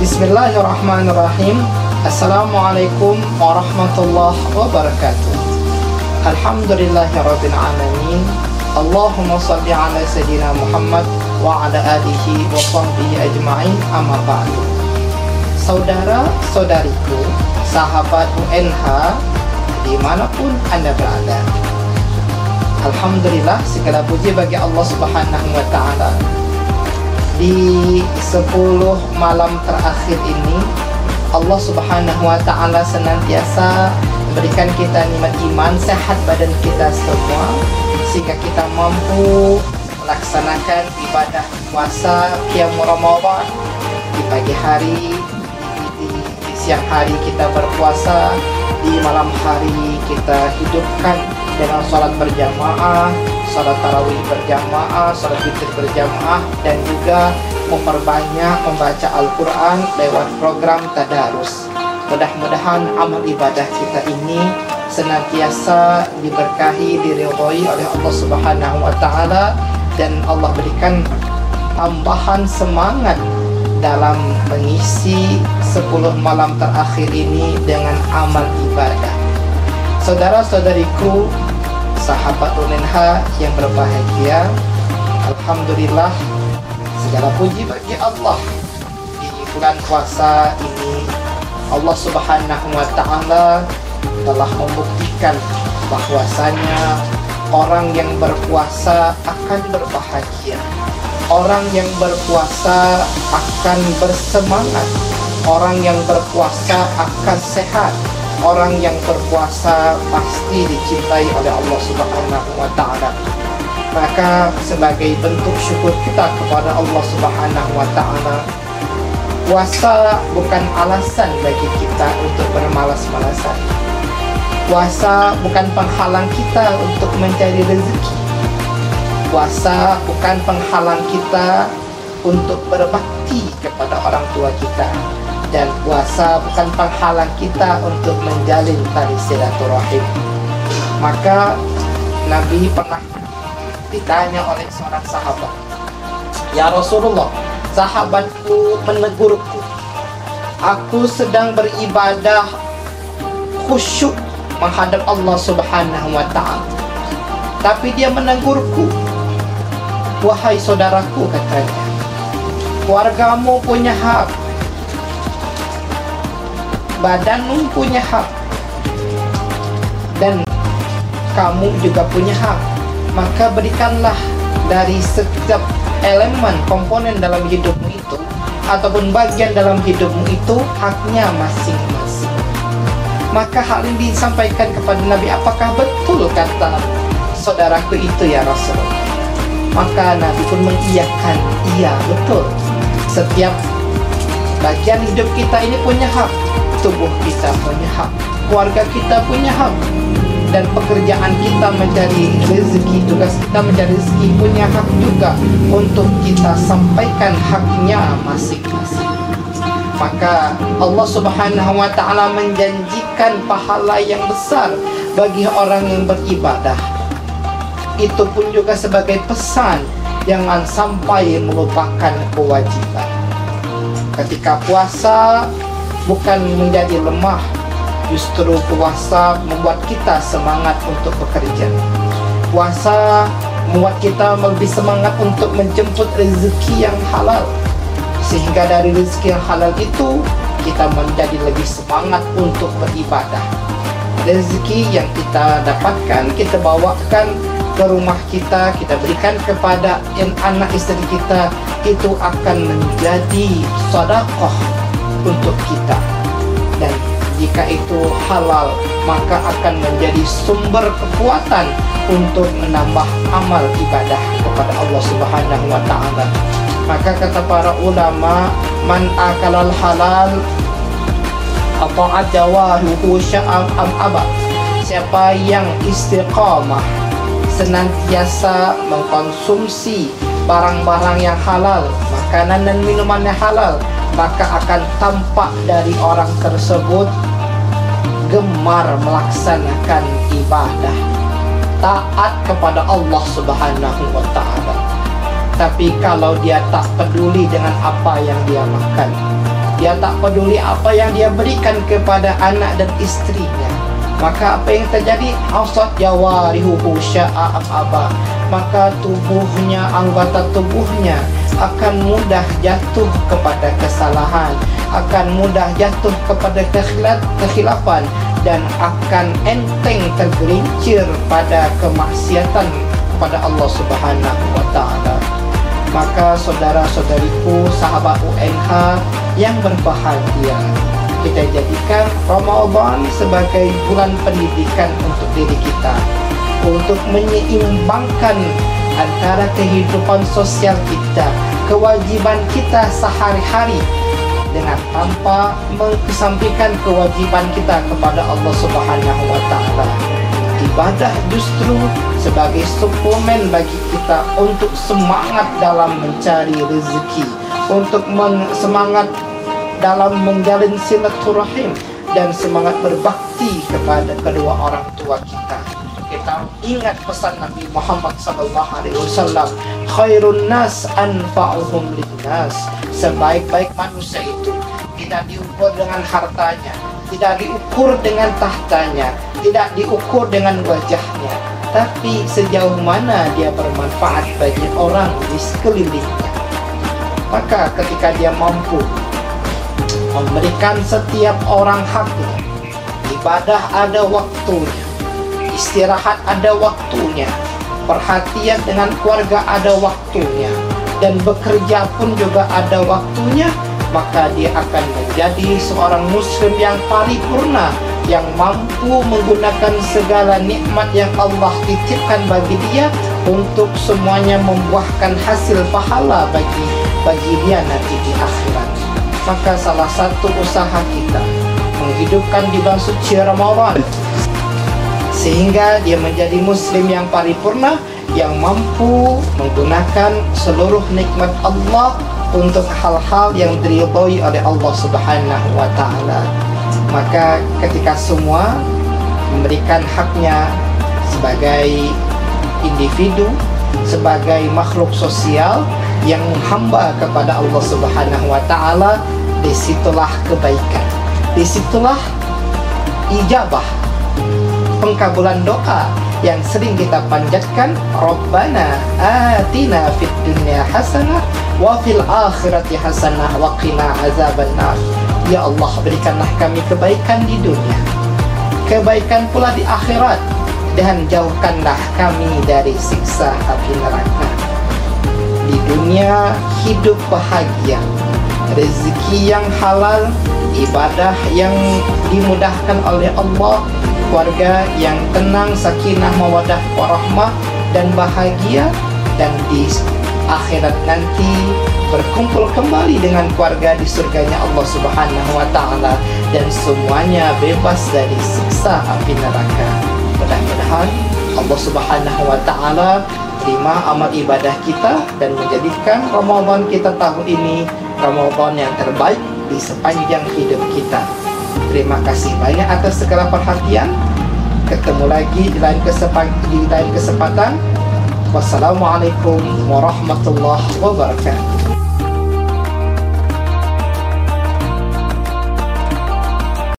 Bismillahirrahmanirrahim. Assalamualaikum warahmatullahi wabarakatuh. Alhamdulillahirabbil alamin. Allahumma shalli ala sayyidina Muhammad wa ala alihi wa sahbihi ajma'in, amma ba'du. Saudara-saudariku, sahabat UNH dimanapun Anda berada, alhamdulillah, segala puji bagi Allah Subhanahu wa ta'ala. Di 10 malam terakhir ini, Allah Subhanahu wa ta'ala senantiasa memberikan kita nikmat iman, sehat badan kita semua, sehingga kita mampu melaksanakan ibadah puasa qiyam Ramadan. Di pagi hari, di siang hari kita berpuasa, di malam hari kita hidupkan dengan sholat berjamaah, sholat tarawih berjamaah, sholat witir berjamaah, dan juga memperbanyak membaca Al-Quran lewat program tadarus. Mudah-mudahan amal ibadah kita ini senantiasa diberkahi, diridhoi oleh Allah Subhanahu wa ta'ala, dan Allah berikan tambahan semangat dalam mengisi 10 malam terakhir ini dengan amal ibadah. Saudara-saudariku, sahabat UNH yang berbahagia, alhamdulillah, segala puji bagi Allah. Di bulan puasa ini, Allah Subhanahu wa ta'ala telah membuktikan bahwasanya orang yang berpuasa akan berbahagia, orang yang berpuasa akan bersemangat, orang yang berpuasa akan sehat, orang yang berpuasa pasti dicintai oleh Allah Subhanahu wa ta'ala. Maka sebagai bentuk syukur kita kepada Allah Subhanahu wa ta'ala, puasa bukan alasan bagi kita untuk bermalas-malasan. Puasa bukan penghalang kita untuk mencari rezeki. Puasa bukan penghalang kita untuk berbakti kepada orang tua kita. Dan puasa bukan penghalang kita untuk menjalin tali silaturahim. Maka Nabi pernah ditanya oleh seorang sahabat, "Ya Rasulullah, sahabatku menegurku, aku sedang beribadah khusyuk menghadap Allah Subhanahu wa ta'ala, tapi dia menegurku. Wahai saudaraku," katanya, "keluargamu punya hak, badanmu punya hak, dan kamu juga punya hak. Maka berikanlah dari setiap elemen komponen dalam hidupmu itu, ataupun bagian dalam hidupmu itu, haknya masing-masing." Maka hal ini disampaikan kepada Nabi, "Apakah betul kata saudaraku itu ya Rasulullah?" Maka Nabi pun mengiyakan, "Iya, betul. Setiap bagian hidup kita ini punya hak. Tubuh kita punya hak, keluarga kita punya hak, dan pekerjaan kita mencari rezeki, tugas kita mencari rezeki punya hak juga untuk kita sampaikan haknya masing-masing." Maka Allah Subhanahu wa ta'ala menjanjikan pahala yang besar bagi orang yang beribadah. Itu pun juga sebagai pesan, jangan sampai melupakan kewajiban. Ketika puasa bukan menjadi lemah, justru puasa membuat kita semangat untuk bekerja. Puasa membuat kita lebih semangat untuk menjemput rezeki yang halal, sehingga dari rezeki yang halal itu kita menjadi lebih semangat untuk beribadah. Rezeki yang kita dapatkan, kita bawakan ke rumah kita, kita berikan kepada anak istri kita, itu akan menjadi sedekah untuk kita. Dan jika itu halal, maka akan menjadi sumber kekuatan untuk menambah amal ibadah kepada Allah Subhanahu wa ta'ala. Maka kata para ulama, "Man akalal halal ata'at jawaruhu sya'am aba." Siapa yang istiqamah, senantiasa mengkonsumsi barang-barang yang halal, makanan dan minuman yang halal, maka akan tampak dari orang tersebut gemar melaksanakan ibadah, taat kepada Allah Subhanahu wa ta'ala. Tapi kalau dia tak peduli dengan apa yang dia makan, dia tak peduli apa yang dia berikan kepada anak dan istrinya, maka apa yang terjadi? Ausat jawarihuhu sya'a aba, maka tubuhnya, anggota tubuhnya akan mudah jatuh kepada kesalahan, akan mudah jatuh kepada kekhilafan, dan akan enteng tergelincir pada kemaksiatan kepada Allah Subhanahu wa Ta'ala. Maka saudara-saudariku, sahabat UNH yang berbahagia, kita jadikan Ramadan sebagai bulan pendidikan untuk diri kita, untuk menyeimbangkan antara kehidupan sosial kita, kewajiban kita sehari-hari, dengan tanpa mengesampingkan kewajiban kita kepada Allah Subhanahu wa Ta'ala. Ibadah justru sebagai suplemen bagi kita untuk semangat dalam mencari rezeki, untuk semangat dalam menjalin silaturahim, dan semangat berbakti kepada kedua orang tua kita. Kita ingat pesan Nabi Muhammad SAW, khairun nas anfa'uhum linnas. Sebaik-baik manusia itu tidak diukur dengan hartanya, tidak diukur dengan tahtanya, tidak diukur dengan wajahnya, tapi sejauh mana dia bermanfaat bagi orang di sekelilingnya. Maka ketika dia mampu memberikan setiap orang haknya, ibadah ada waktunya, istirahat ada waktunya, perhatian dengan keluarga ada waktunya, dan bekerja pun juga ada waktunya, maka dia akan menjadi seorang muslim yang paripurna, yang mampu menggunakan segala nikmat yang Allah titipkan bagi dia untuk semuanya membuahkan hasil pahala bagi dia nanti di akhirat. Maka salah satu usaha kita menghidupkan di bulan suci Ramadan sehingga dia menjadi muslim yang paripurna, yang mampu menggunakan seluruh nikmat Allah untuk hal-hal yang diridhoi oleh Allah Subhanahu wa Ta'ala. Maka ketika semua memberikan haknya sebagai individu, sebagai makhluk sosial yang menghamba kepada Allah Subhanahu wa Ta'ala, disitulah kebaikan, disitulah ijabah, pengkabulan doa yang sering kita panjatkan, Rabbana atina fid dunya hasanah wa fil akhirati hasanah wa qina azabannar. Ya Allah, berikanlah kami kebaikan di dunia, kebaikan pula di akhirat, dan jauhkanlah kami dari siksa api neraka. Di dunia hidup bahagia, rezeki yang halal, ibadah yang dimudahkan oleh Allah, keluarga yang tenang, sakinah, mawadah, warahmah, dan bahagia, dan di akhirat nanti berkumpul kembali dengan keluarga di surganya Allah Subhanahu wa Ta'ala, dan semuanya bebas dari siksa api neraka. Mudah-mudahan Allah Subhanahu wa Ta'ala terima amal ibadah kita dan menjadikan Ramadan kita tahun ini Ramadan yang terbaik di sepanjang hidup kita. Terima kasih banyak atas segala perhatian. Ketemu lagi di lain kesempatan. Wassalamualaikum warahmatullahi wabarakatuh.